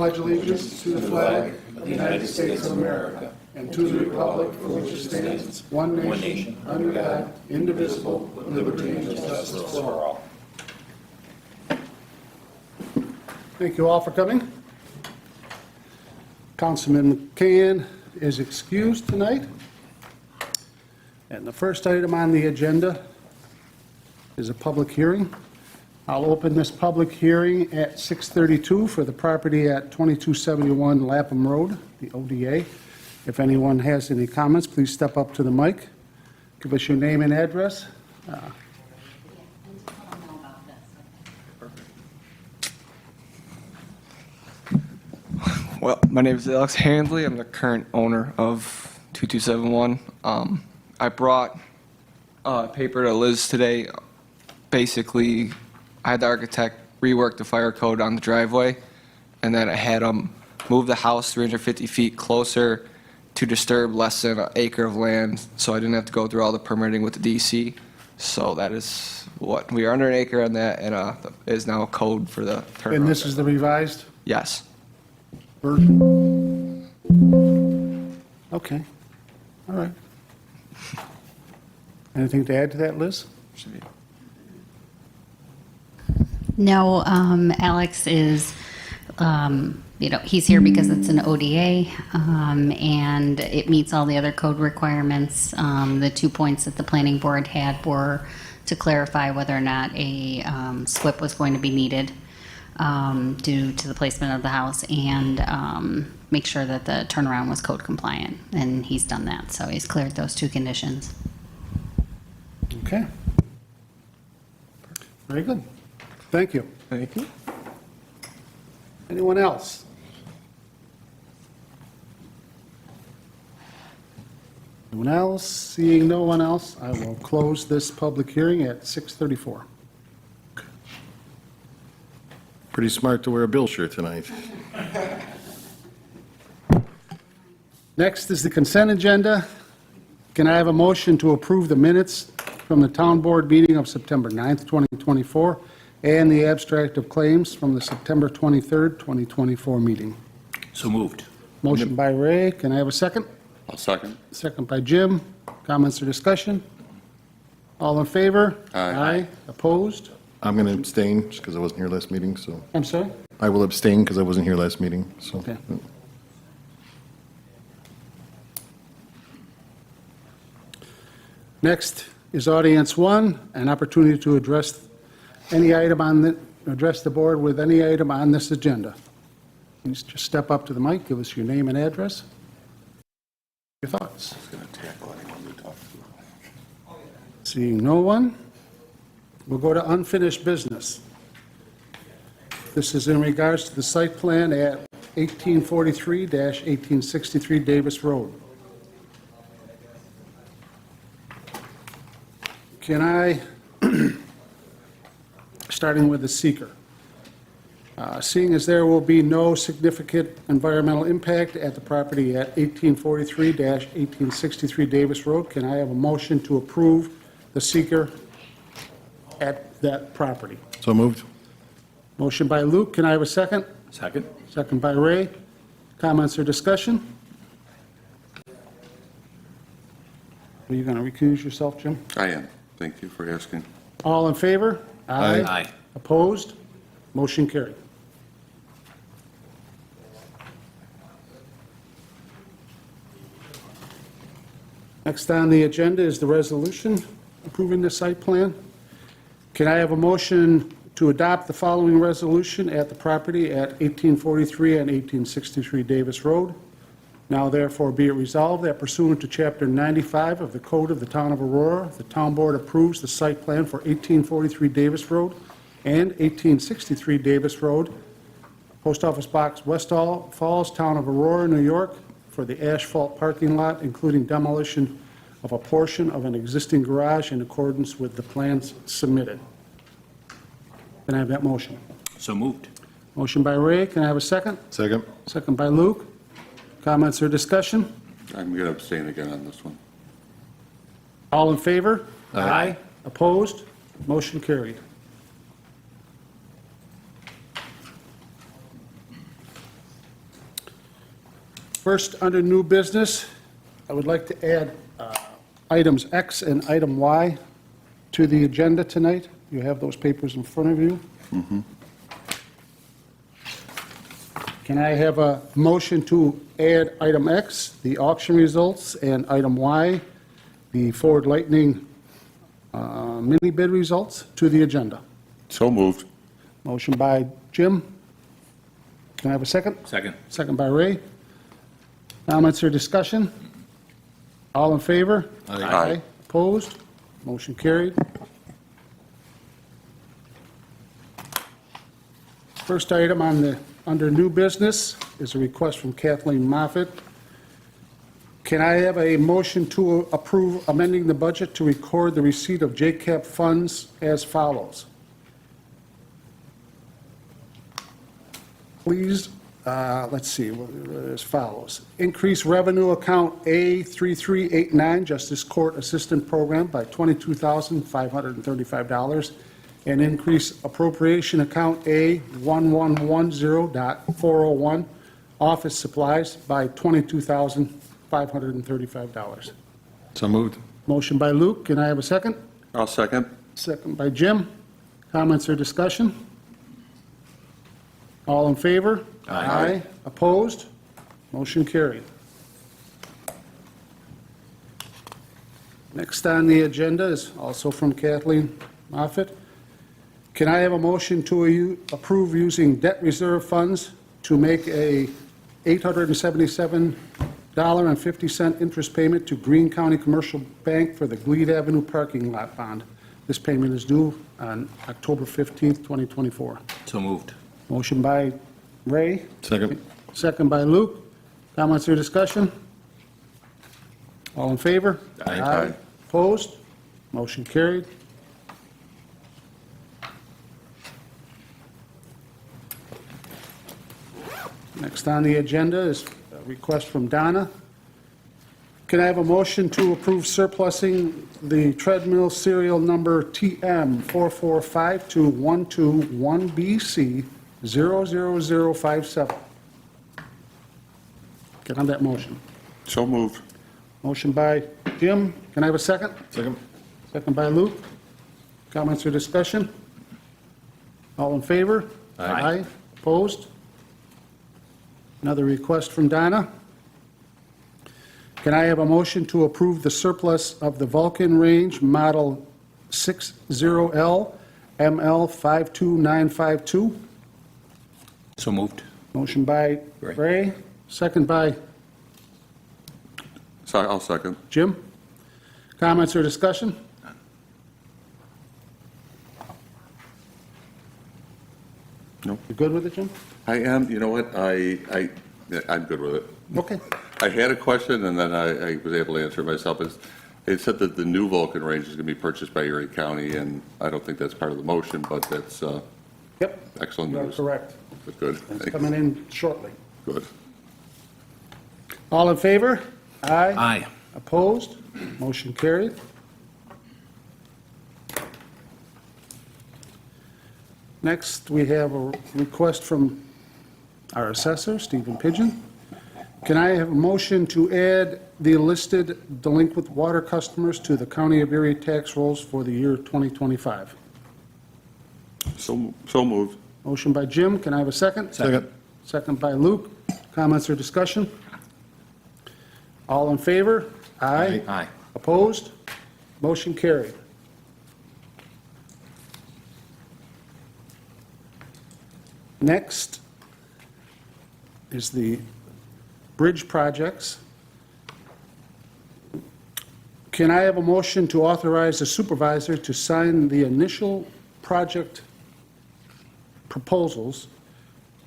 pledge allegiance to the flag of the United States of America and to the republic for which it stands, one nation, under God, indivisible, with liberty and justice for all. Thank you all for coming. Councilman McCann is excused tonight. And the first item on the agenda is a public hearing. I'll open this public hearing at 6:32 for the property at 2271 Lapham Road, the ODA. If anyone has any comments, please step up to the mic. Give us your name and address. Well, my name is Alex Handley. I'm the current owner of 2271. I brought paper to Liz today. Basically, I had the architect rework the fire code on the driveway, and then I had him move the house 350 feet closer to disturb less than an acre of land, so I didn't have to go through all the permitting with the DC. So that is what, we are under an acre on that, and is now a code for the turnaround. And this is the revised Yes. version? Okay. All right. Anything to add to that, Liz? Should be. No, Alex is, he's here because it's an ODA, and it meets all the other code requirements. The 2 points that the planning board had were to clarify whether or not a SWIP was going to be needed due to the placement of the house, and make sure that the turnaround was code compliant, and he's done that, so he's cleared those 2 conditions. Okay. Very good. Thank you. Thank you. Anyone else? Anyone else? Seeing no one else, I will close this public hearing at 6:34. Pretty smart to wear a Bill shirt tonight. Next is the consent agenda. Can I have a motion to approve the minutes from the town board meeting of September 9th, 2024, and the abstract of claims from the September 23rd, 2024 meeting? So moved. Motion by Ray. Can I have a second? I'll second. Second by Jim. Comments or discussion? All in favor? Aye. Opposed? I'm going to abstain just because I wasn't here last meeting, so. I'm sorry? I will abstain because I wasn't here last meeting, so. Okay. Next is audience one, an opportunity to address any item address the board with any item on this agenda. Please just step up to the mic, give us your name and address. Your thoughts. Going to tackle anyone we talk to. Seeing no one, we'll go to unfinished business. This is in regards to the site plan at 1843-1863 Davis Road. Can I, starting with the seeker, seeing as there will be no significant environmental impact at the property at 1843-1863 Davis Road, can I have a motion to approve the seeker at that property? So moved. Motion by Luke, can I have a second? Second? Second by Ray. Comments or discussion? Are you going to recuse yourself, Jim? I am. Thank you for asking. All in favor? Aye. Opposed? Motion carried. Next on the agenda is the resolution approving the site plan. Can I have a motion to adopt the following resolution at the property at 1843 and 1863 Davis Road? Now therefore be it resolved that pursuant to Chapter 95 of the Code of the Town of Aurora, the Town Board approves the site plan for 1843 Davis Road and 1863 Davis Road, Post Office Box, Westall Falls, Town of Aurora, New York, for the asphalt parking lot, including demolition of a portion of an existing garage in accordance with the plans submitted. Can I have that motion? So moved. Motion by Ray. Can I have a second? Second. Second by Luke. Comments or discussion? I'm going to abstain again on this one. All in favor? Aye. Opposed? Motion carried. First, under new business, I would like to add items X and item Y to the agenda tonight. You have those papers in front of you. Can I have a motion to add item X, the auction results, and item Y, the Ford Lightning mini bid results, to the agenda? So moved. Motion by Jim. Can I have a second? Second. Second by Ray. Comments or discussion? All in favor? Aye. Opposed? Motion carried. First item under new business is a request from Kathleen Moffett. Can I have a motion to approve amending the budget to record the receipt of JCAP funds as follows? Please, let's see, as follows. Increase revenue account A3389, Justice Court Assistant Program, by $22,535, and increase appropriation account A1110.401, office supplies, by $22,535. So moved. Motion by Luke, can I have a second? I'll second. Second by Jim. Comments or discussion? All in favor? Aye. Opposed? Motion carried. Next on the agenda is also from Kathleen Moffett. Can I have a motion to approve using debt reserve funds to make a $877.50 interest payment to Greene County Commercial Bank for the Glebe Avenue parking lot bond? This payment is due on October 15th, 2024. So moved. Motion by Ray, Second. second by Luke. Comments or discussion? All in favor? Aye. Opposed? Motion carried. Next on the agenda is a request from Donna. Can I have a motion to approve surplusing the treadmill serial number TM4452121BC 00057? Get on that motion. So moved. Motion by Jim. Can I have a second? Second. Second by Luke. Comments or discussion? All in favor? Aye. Opposed? Another request from Donna. Can I have a motion to approve the surplus of the Vulcan Range Model 60L ML52952? So moved. Motion by Ray. Ray, second by Sorry, I'll second. Jim. Comments or discussion? No. You good with it, Jim? I am, you know what, I'm good with it. Okay. I had a question, and then I was able to answer it myself. It said that the new Vulcan range is going to be purchased by Erie County, and I don't think that's part of the motion, but that's Yep. excellent You are news. correct. Good. It's Thanks. coming in shortly. Good. All in favor? Aye. Aye. Opposed? Motion carried. Next, we have a request from our assessor, Stephen Pigeon. Can I have a motion to add the listed delinquent water customers to the County of Erie tax rolls for the year 2025? So moved. Motion by Jim, can I have a second? Second. Second by Luke. Comments or discussion? All in favor? Aye. Aye. Opposed? Motion carried. Next is the bridge projects. Can I have a motion to authorize the supervisor to sign the initial project proposals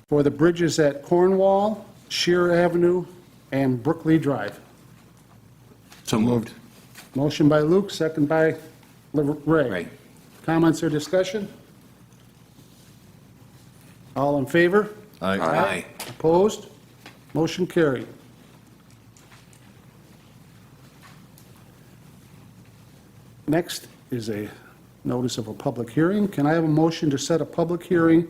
for the bridges at Cornwall, Shear Avenue, and Brookley Drive? So moved. Motion by Luke, second by Ray. Ray. Comments or discussion? All in favor? Aye. Opposed? Motion carried. Next is a notice of a public hearing. Can I have a motion to set a public hearing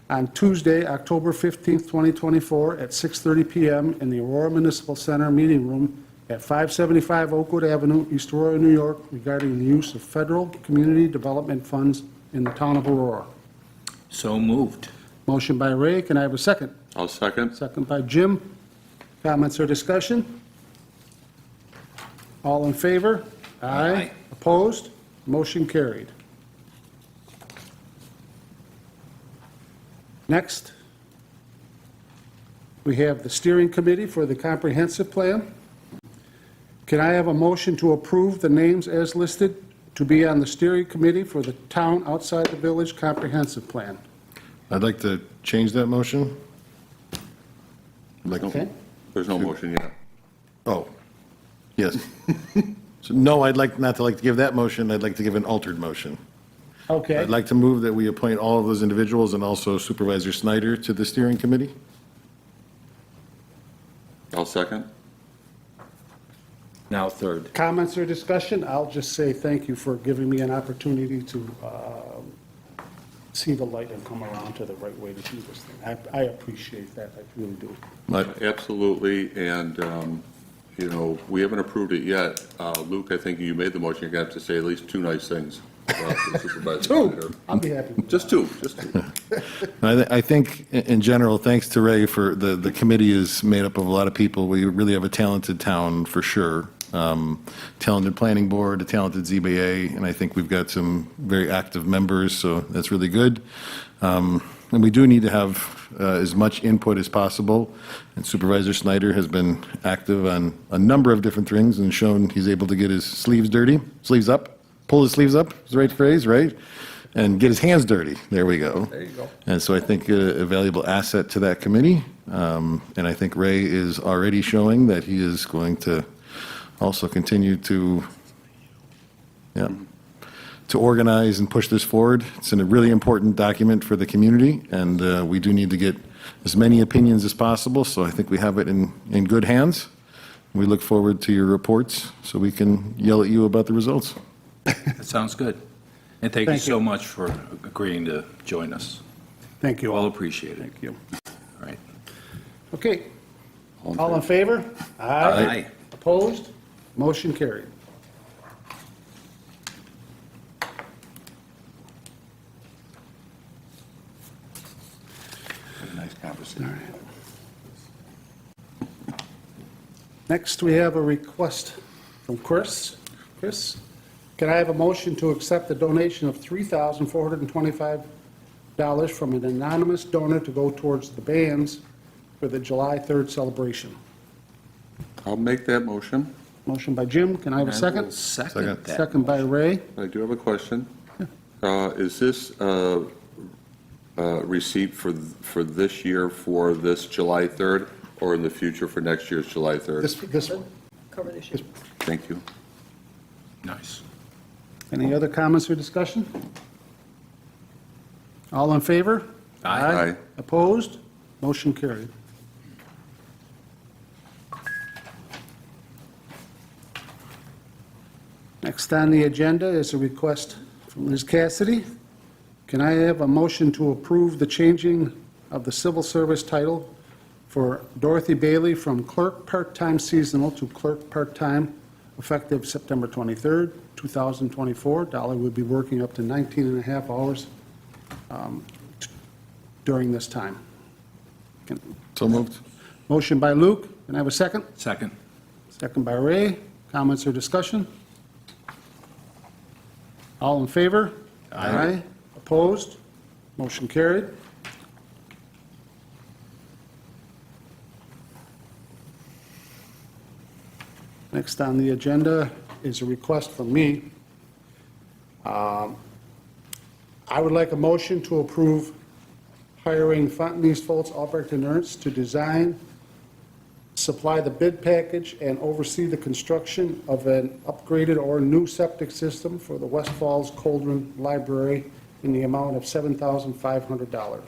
on Tuesday, October 15th, 2024, at 6:30 PM in the Aurora Municipal Center Meeting Room at 575 Oakwood Avenue, East Aurora, New York, regarding the use of federal community development funds in the town of Aurora. So moved. Motion by Ray, can I have a second? I'll second. Second by Jim. Comments or discussion? All in favor? Aye. Opposed? Motion carried. Next, we have the steering committee for the comprehensive plan. Can I have a motion to approve the names as listed to be on the steering committee for the town outside the village comprehensive plan? I'd like to change that motion. Like, Okay? There's no motion yet. oh, yes. So, no, I'd like, not to like to give that motion, I'd like to give an altered motion. Okay. I'd like to move that we appoint all of those individuals and also Supervisor Snyder to the steering committee. I'll second. Now third. Comments or discussion? I'll just say thank you for giving me an opportunity to see the light and come around to the right way to do this thing. I appreciate that, I really do. Absolutely, and, you know, we haven't approved it yet. Luke, I think you made the motion, you're going to have to say at least two nice things about the Supervisor Snyder. Two, I'll be happy. Just two, just two. I think, in general, thanks to Ray for, the committee is made up of a lot of people. We really have a talented town, for sure. Talented planning board, a talented ZBA, and I think we've got some very active members, so that's really good. And we do need to have as much input as possible, and Supervisor Snyder has been active on a number of different things and shown he's able to get his sleeves up, pull his sleeves up, is the right phrase, right? And get his hands dirty, there we go. There you go. And so I think a valuable asset to that committee, and I think Ray is already showing that he is going to also continue to, to organize and push this forward. It's a really important document for the community, and we do need to get as many opinions as possible, so I think we have it in good hands. We look forward to your reports so we can yell at you about the results. That sounds good. And thank you Thank you. so much for agreeing to join us. Thank you All all. appreciate it. Thank you. All right. Okay, all in favor? Aye. Opposed? Motion carried. Nice conversation. Next, we have a request from Chris. Chris, can I have a motion to accept the donation of $3,425 from an anonymous donor to go towards the bands for the July 3rd celebration? I'll make that motion. Motion by Jim, can I have a And we'll second? Second that. Second by Ray. I do have a question. Is this a receipt for this year for this July 3rd, or in the future for next year's July 3rd? This one? Cover this year. Thank you. Nice. Any other comments or discussion? All in favor? Aye. Opposed? Motion carried. Next on the agenda is a request from Liz Cassidy. Can I have a motion to approve the changing of the civil service title for Dorothy Bailey from clerk part-time seasonal to clerk part-time effective September 23rd, 2024? Dolly will be working up to 19 and a half hours during this time. So moved. Motion by Luke. Can I have a second? Second. Second by Ray. Comments or discussion? All in favor? Aye. Opposed? Motion carried. Next on the agenda is a request from me. I would like a motion to approve hiring Fontenese, Foltz, Albrecht, and Ernst to design, supply the bid package, and oversee the construction of an upgraded or new septic system for the West Falls Coldren Library in the amount of $7,500.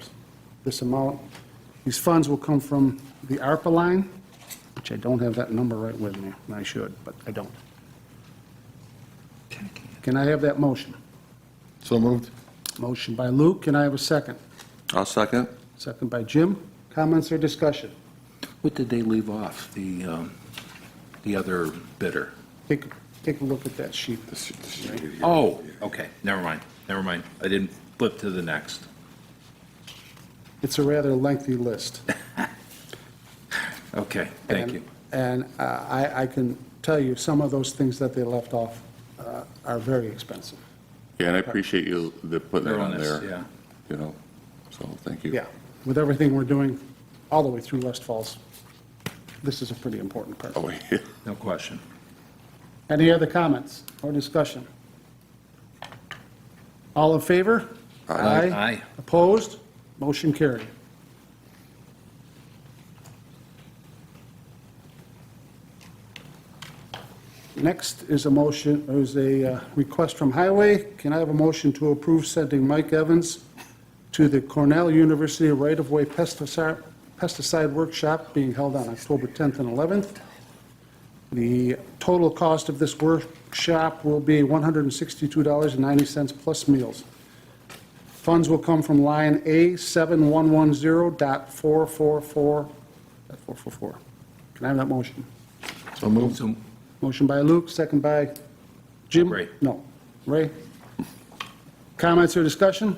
This amount, these funds will come from the ARPA line, which I don't have that number right with me, and I should, but I don't. Can I have that motion? So moved. Motion by Luke, can I have a second? I'll second. Second by Jim. Comments or discussion? What did they leave off, the other bidder? Take a look at that sheet. Oh, okay, never mind, never mind. I didn't flip to the next. It's a rather lengthy list. Okay, thank And- you. And I can tell you, some of those things that they left off are very expensive. Yeah, and I appreciate you putting They're it on honest, there. yeah. You know, so thank you. Yeah, with everything we're doing all the way through West Falls, this is a pretty important part. Oh, yeah. No question. Any other comments or discussion? All in favor? Aye. Opposed? Motion carried. Next is a request from Highway. Can I have a motion to approve sending Mike Evans to the Cornell University right-of-way pesticide workshop being held on October 10th and 11th? The total cost of this workshop will be $162.90 plus meals. Funds will come from line A7110.444. Can I have that motion? So moved. So, Motion by Luke, second by Jim? Ray. No, Ray. Comments or discussion?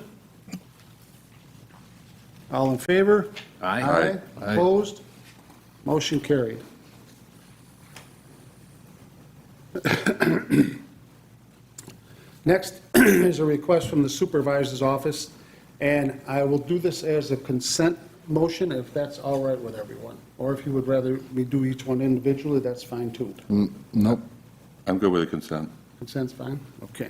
All in favor? aye. Aye. Opposed? Motion carried. Next is a request from the supervisor's office, and I will do this as a consent motion, if that's all right with everyone. Or if you would rather we do each one individually, that's fine too. Nope. I'm good with the consent. Consent's fine? Okay.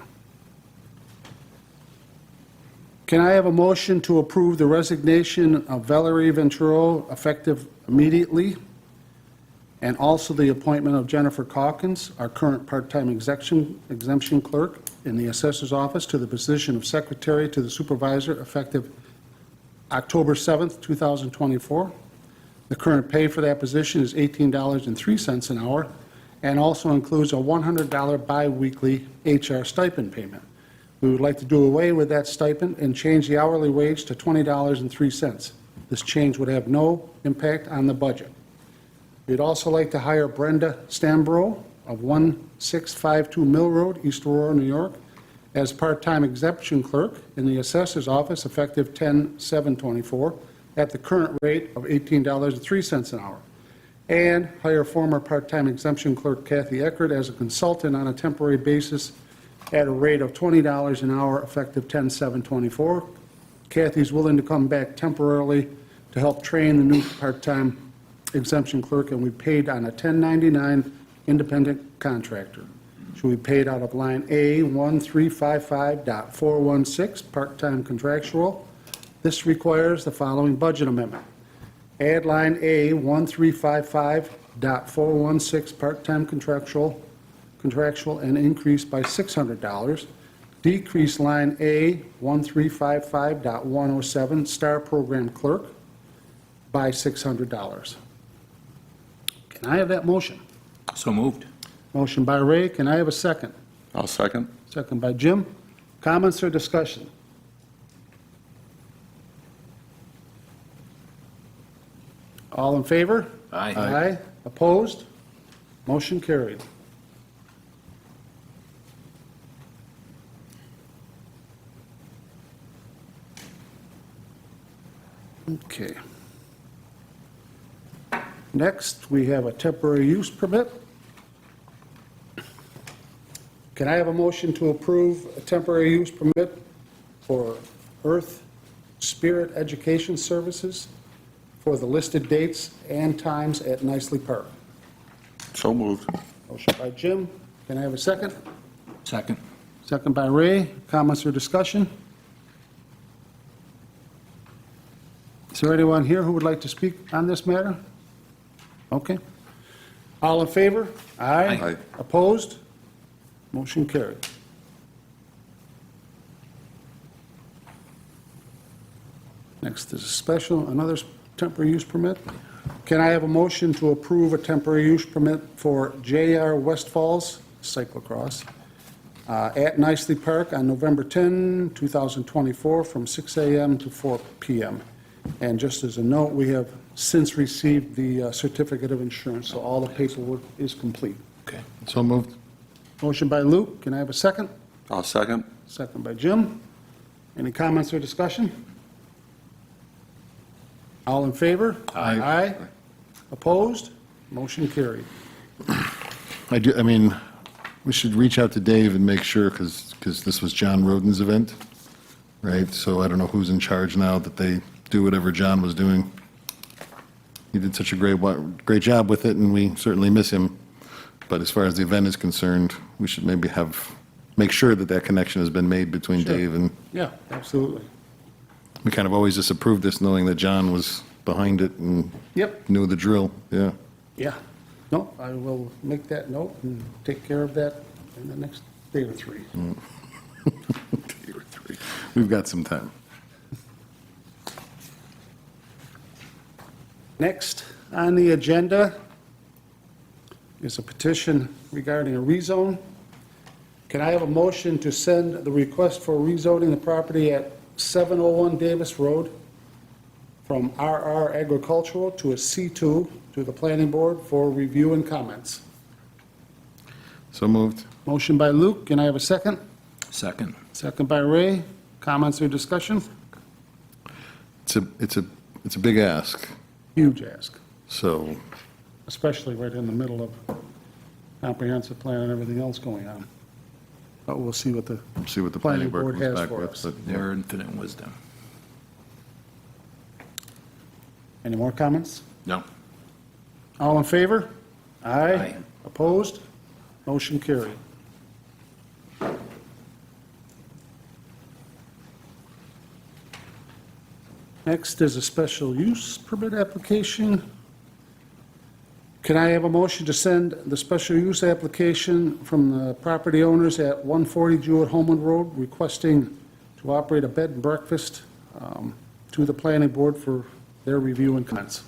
Can I have a motion to approve the resignation of Valerie Venturo effective immediately, and also the appointment of Jennifer Calkins, our current part-time exemption clerk in the assessor's office, to the position of secretary to the supervisor effective October 7th, 2024. The current pay for that position is $18.03 an hour, and also includes a $100 biweekly HR stipend payment. We would like to do away with that stipend and change the hourly wage to $20.03. This change would have no impact on the budget. We'd also like to hire Brenda Stambro of 1652 Mill Road, East Aurora, New York, as part-time exemption clerk in the assessor's office effective 10/7/24 at the current rate of $18.03 an hour. And hire former part-time exemption clerk Kathy Eckert as a consultant on a temporary basis at a rate of $20 an hour effective 10/7/24. Kathy's willing to come back temporarily to help train the new part-time exemption clerk, and we paid on a 1099 independent contractor. She'll be paid out of line A1355.416, part-time contractual. This requires the following budget amendment. Add line A1355.416, part-time contractual, and increase by $600. Decrease line A1355.107, star program clerk, by $600. Can I have that motion? So moved. Motion by Ray, can I have a second? I'll second. Second by Jim. Comments or discussion? All in favor? Aye. Aye. Opposed? Motion carried. Okay. Next, we have a temporary use permit. Can I have a motion to approve a temporary use permit for Earth Spirit Education Services for the listed dates and times at Nicely Park? So moved. Motion by Jim. Can I have a second? Second. Second by Ray. Comments or discussion? Is there anyone here who would like to speak on this matter? Okay. All in favor? Aye. Aye. Opposed? Motion carried. Next is a special, another temporary use permit. Can I have a motion to approve a temporary use permit for J.R. West Falls cyclocross at Nicely Park on November 10, 2024, from 6 a.m. to 4 p.m. And just as a note, we have since received the certificate of insurance, so all the paperwork is complete. Okay. So moved. Motion by Luke, can I have a second? I'll second. Second by Jim. Any comments or discussion? All in favor? Aye. Aye. Opposed? Motion carried. I mean, we should reach out to Dave and make sure, because this was John Roden's event, right? So I don't know who's in charge now, that they do whatever John was doing. He did such a great job with it, and we certainly miss him. But as far as the event is concerned, we should maybe make sure that that connection has been made between Sure. Dave and, Yeah, absolutely. we kind of always just approved this knowing that John was behind it and Yep. knew the drill, yeah. Yeah. No, I will make that note and take care of that in the next day or three. We've got some time. Next on the agenda is a petition regarding a rezone. Can I have a motion to send the request for rezoning the property at 701 Davis Road from RR Agricultural to a C2 to the planning board for review and comments? So moved. Motion by Luke, can I have a second? Second. Second by Ray. Comments or discussion? It's a big ask, Huge ask, so, especially right in the middle of comprehensive plan and everything else going on. But we'll see what the see what the planning planning board board comes has back for with. us. But, Their infinite wisdom. Any more comments? No. All in favor? Aye. Aye. Opposed? Motion carried. Next is a special use permit application. Can I have a motion to send the special use application from the property owners at 140 Jewett-Homeland Road requesting to operate a bed and breakfast to the planning board for their review and comments?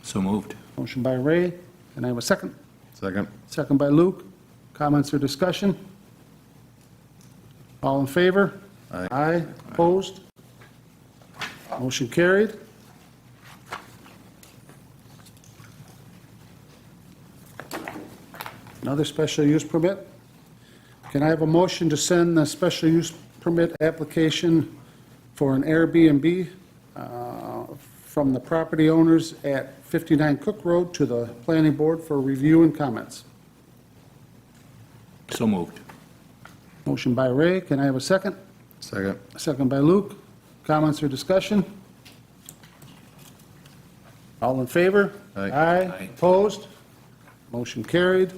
So moved. Motion by Ray. Can I have a second? second. Second by Luke. Comments or discussion? All in favor? Aye. Aye. Opposed? Motion carried. Another special use permit. Can I have a motion to send the special use permit application for an Airbnb from the property owners at 59 Cook Road to the planning board for review and comments? So moved. Motion by Ray. Can I have a second? Second. Second by Luke. Comments or discussion? All in favor? Aye. Aye. Opposed? Motion carried.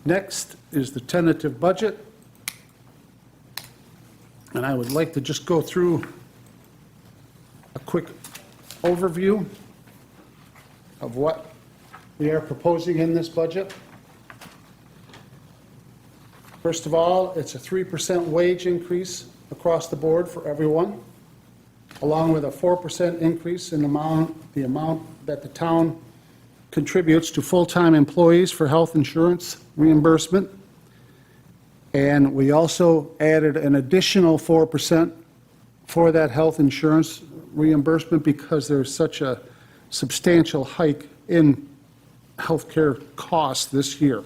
Next is the tentative budget. And I would like to just go through a quick overview of what we are proposing in this budget. First of all, it's a 3% wage increase across the board for everyone, along with a 4% increase in the amount that the town contributes to full-time employees for health insurance reimbursement. And we also added an additional 4% for that health insurance reimbursement because there's such a substantial hike in healthcare costs this year.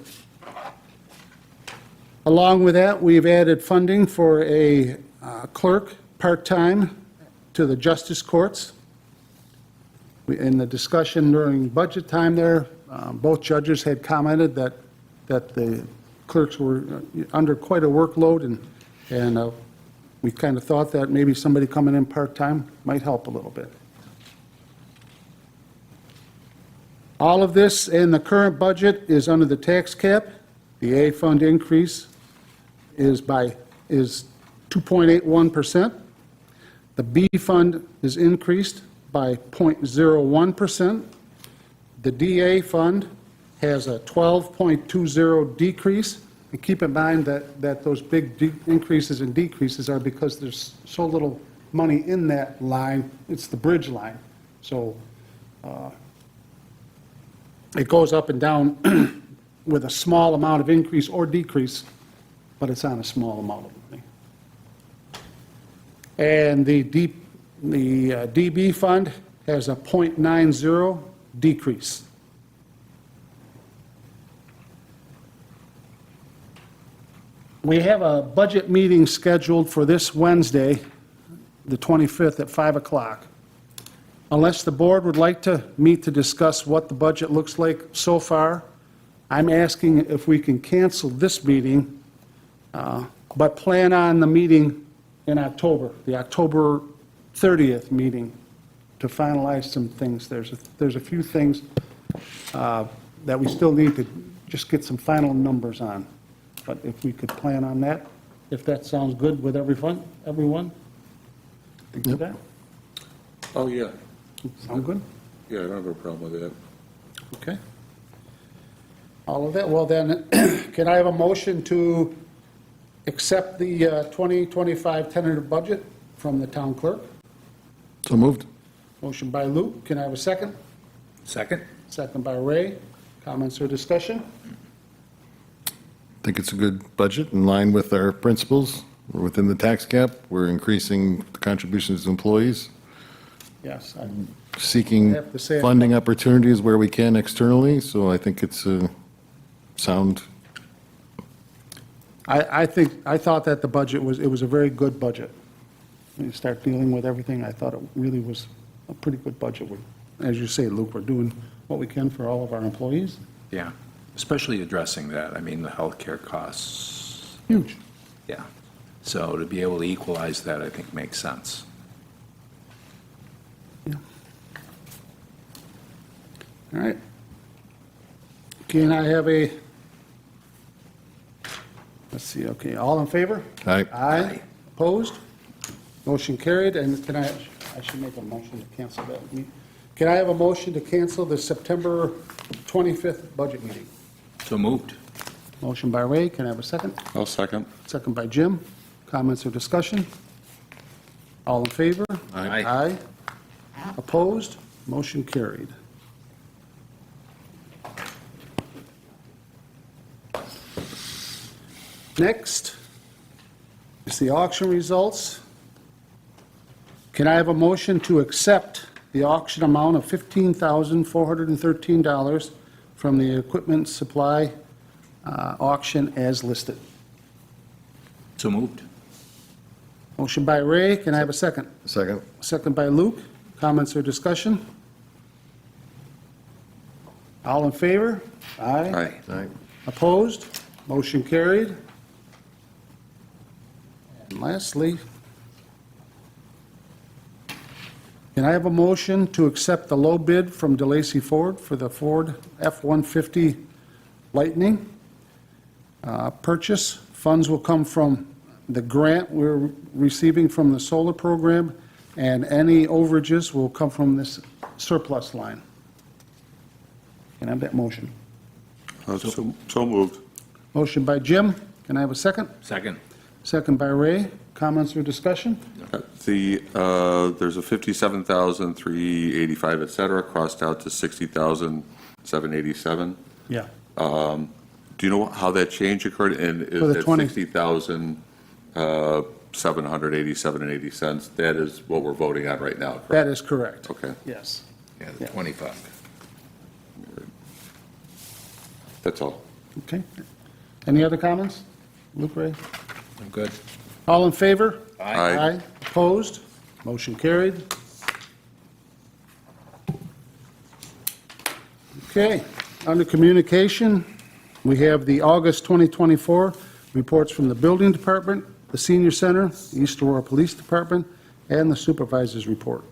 Along with that, we've added funding for a clerk, part-time, to the justice courts. In the discussion during budget time there, both judges had commented that the clerks were under quite a workload, and we kind of thought that maybe somebody coming in part-time might help a little bit. All of this in the current budget is under the tax cap. The A fund increase is 2.81%. The B fund is increased by 0.01%. The DA fund has a 12.20 decrease. And keep in mind that those big increases and decreases are because there's so little money in that line. It's the bridge line. So it goes up and down with a small amount of increase or decrease, but it's on a small amount of money. And the DB fund has a .90 decrease. We have a budget meeting scheduled for this Wednesday, the 25th at 5 o'clock. Unless the board would like to meet to discuss what the budget looks like so far, I'm asking if we can cancel this meeting, but plan on the meeting in October, the October 30th meeting, to finalize some things. There's a few things that we still need to just get some final numbers on. But if we could plan on that, if that sounds good with everyone? Do that? Oh, yeah. Sound good? Yeah, I don't have a problem with that. Okay. All of that, well then, can I have a motion to accept the 2025 tentative budget from the town clerk? So moved. Motion by Luke, can I have a second? Second? Second by Ray. Comments or discussion? I think it's a good budget in line with our principles. We're within the tax cap. We're increasing the contributions to employees, Yes. seeking I have to say it. funding opportunities where we can externally, so I think it's a sound. I thought that the budget was a very good budget. When you start dealing with everything, I thought it really was a pretty good budget. As you say, Luke, we're doing what we can for all of our employees. Yeah, especially addressing that. I mean, the healthcare costs, Huge. yeah. So to be able to equalize that, I think makes sense. All right. Can I have a, let's see, okay, all in favor? Aye. Aye. Opposed? Motion carried, and can I should make a motion to cancel that meeting. Can I have a motion to cancel the September 25th budget meeting? So moved. Motion by Ray, can I have a second? I'll second. Second by Jim. Comments or discussion? All in favor? Aye. Aye. Opposed? Motion carried. Next is the auction results. Can I have a motion to accept the auction amount of $15,413 from the equipment supply auction as listed? So moved. Motion by Ray, can I have a second? Second. Second by Luke. Comments or discussion? All in favor? Aye. Aye. Opposed? Motion carried. And lastly, can I have a motion to accept the low bid from DeLacy Ford for the Ford F-150 Lightning purchase? Funds will come from the grant we're receiving from the solar program, and any overages will come from this surplus line. Can I have that motion? So moved. Motion by Jim. Can I have a second? Second. Second by Ray. Comments or discussion? There's a 57,385, et cetera, crossed out to 60,787. Yeah. Do you know how that change occurred? And For the is 20 that 60,787 and 80 cents? That is what we're voting on right now, correct? That is correct. Okay, Yes. Yeah, the 25. that's all. Okay. Any other comments? Luke, Ray? I'm good. All in favor? Aye. Opposed? Motion carried. Okay. Under communication, we have the August 2024 reports from the Building Department, the Senior Center, the East Aurora Police Department, and the Supervisor's Report.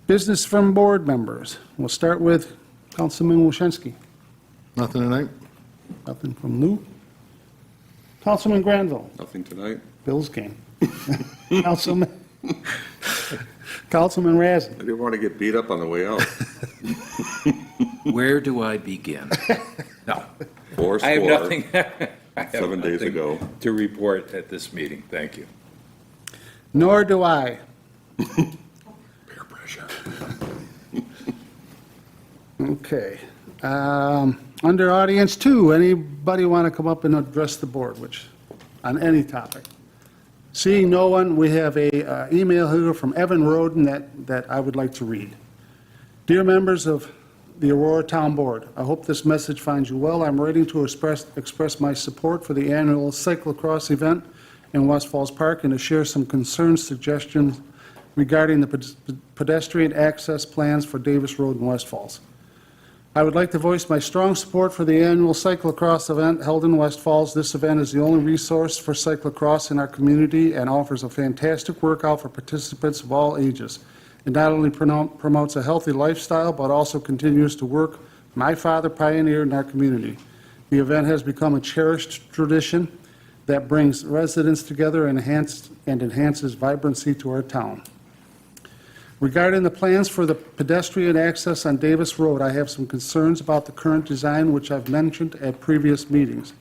Business from board members. We'll start with Councilman Wolshinski. Nothing tonight? Nothing from Lou. Councilman Granville. Nothing tonight? Bills game. Councilman Razin. I didn't want to get beat up on the way out. Where do I begin? No. Four I have score. nothing. I have 7 days nothing ago. to report at this meeting. Thank you. Nor do I. Peer pressure. Okay. Under audience two, anybody want to come up and address the board, on any topic? Seeing no one, we have a email here from Evan Roden that I would like to read. Dear members of the Aurora Town Board, I hope this message finds you well. I'm writing to express my support for the annual cyclocross event in West Falls Park and to share some concerns, suggestions regarding the pedestrian access plans for Davis Road in West Falls. I would like to voice my strong support for the annual cyclocross event held in West Falls. This event is the only resource for cyclocross in our community and offers a fantastic workout for participants of all ages. It not only promotes a healthy lifestyle, but also continues to work my father pioneered in our community. The event has become a cherished tradition that brings residents together and enhances vibrancy to our town. Regarding the plans for the pedestrian access on Davis Road, I have some concerns about the current design, which I've mentioned at previous meetings.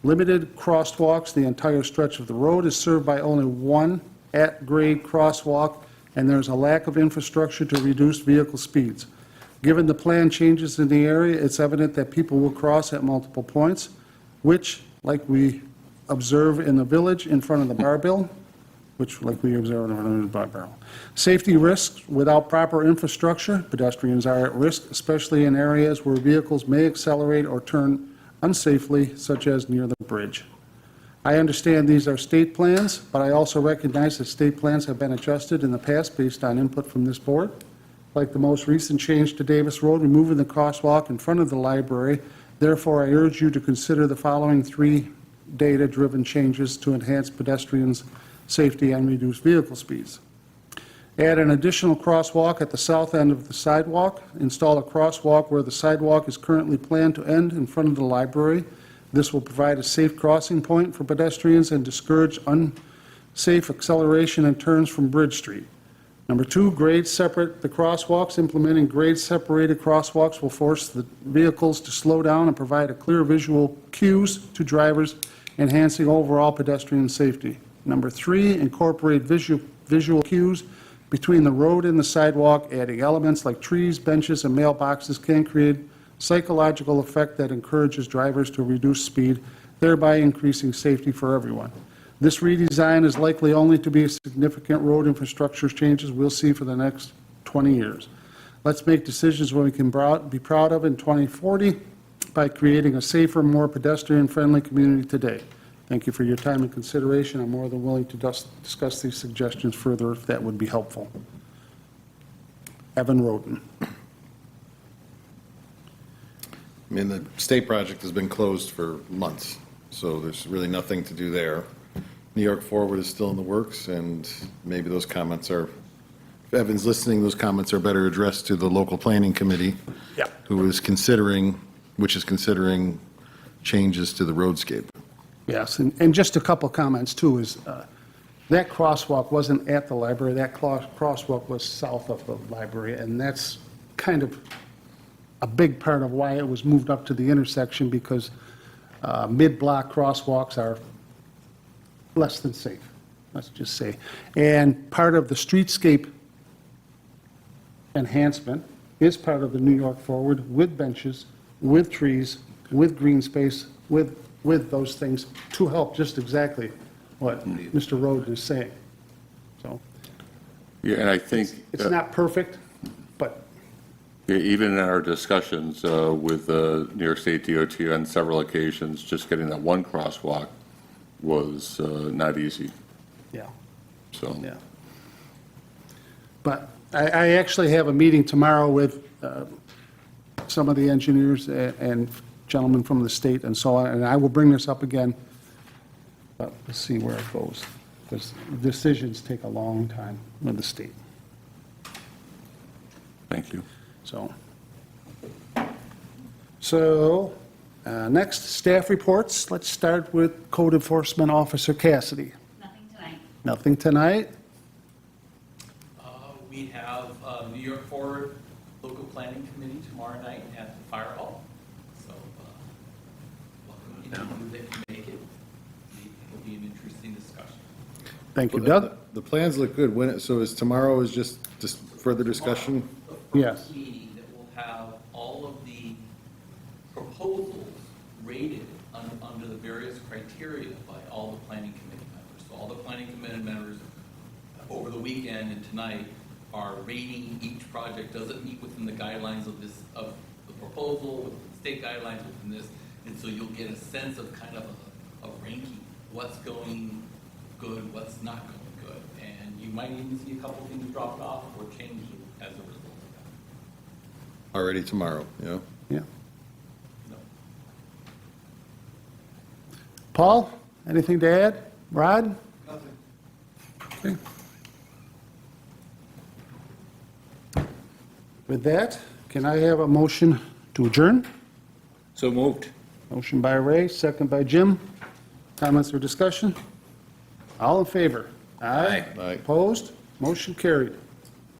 Limited crosswalks, the entire stretch of the road is served by only one at-grade crosswalk, and there's a lack of infrastructure to reduce vehicle speeds. Given the planned changes in the area, it's evident that people will cross at multiple points, which, like we observe in the village in front of the bar bill, Safety risks without proper infrastructure, pedestrians are at risk, especially in areas where vehicles may accelerate or turn unsafely, such as near the bridge. I understand these are state plans, but I also recognize that state plans have been adjusted in the past based on input from this board. Like the most recent change to Davis Road, removing the crosswalk in front of the library. Therefore, I urge you to consider the following 3 data-driven changes to enhance pedestrians' safety and reduce vehicle speeds. Add an additional crosswalk at the south end of the sidewalk. Install a crosswalk where the sidewalk is currently planned to end in front of the library. This will provide a safe crossing point for pedestrians and discourage unsafe acceleration and turns from Bridge Street. Number 2, grade separate the crosswalks. Implementing grade-separated crosswalks will force the vehicles to slow down and provide a clear visual cues to drivers, enhancing overall pedestrian safety. Number 3, incorporate visual cues between the road and the sidewalk. Adding elements like trees, benches, and mailboxes can create psychological effect that encourages drivers to reduce speed, thereby increasing safety for everyone. This redesign is likely only to be a significant road infrastructure changes we'll see for the next 20 years. Let's make decisions when we can be proud of in 2040 by creating a safer, more pedestrian-friendly community today. Thank you for your time and consideration. I'm more than willing to discuss these suggestions further if that would be helpful. Evan Roden. I mean, the state project has been closed for months, so there's really nothing to do there. New York Forward is still in the works, and maybe those comments are, if Evan's listening, those comments are better addressed to the local planning committee, Yeah. which is considering changes to the roadscape. Yes, and just a couple comments too is that crosswalk wasn't at the library, that crosswalk was south of the library, and that's kind of a big part of why it was moved up to the intersection, because mid-block crosswalks are less than safe, let's just say. And part of the streetscape enhancement is part of the New York Forward with benches, with trees, with green space, with those things to help just exactly what Mr. Roden is saying. So Yeah, and I think. it's not perfect, but Yeah, even in our discussions with New York State DOT on several occasions, just getting that one crosswalk was not easy, yeah, so. yeah. But I actually have a meeting tomorrow with some of the engineers and gentlemen from the state and so on, and I will bring this up again, but we'll see where it goes, because decisions take a long time with the state, Thank you. so. Next, staff reports. Let's start with Code Enforcement Officer Cassidy. Nothing tonight. Nothing tonight? We have New York Forward Local Planning Committee tomorrow night at the Fire Hall. So, welcome anyone that can make it. It'll be an interesting discussion. Thank you, Doug. The plans look good. So is tomorrow is just further discussion? The Yes. first meeting that will have all of the proposed criteria by all the planning committee members. So all the planning committee members over the weekend and tonight are rating each project. Does it meet within the guidelines of this, of the proposal, within the state guidelines, within this? And so you'll get a sense of kind of a ranking, what's going good, what's not going good. And you might even see a couple things dropped off or changed as a result of Already tomorrow, yeah. Yeah. that. No. Paul, anything to add? Rod? Nothing. Okay. With that, can I have a motion to adjourn? So moved. Motion by Ray, second by Jim. Comments or discussion? All in favor? Aye. Aye. Opposed? Motion carried.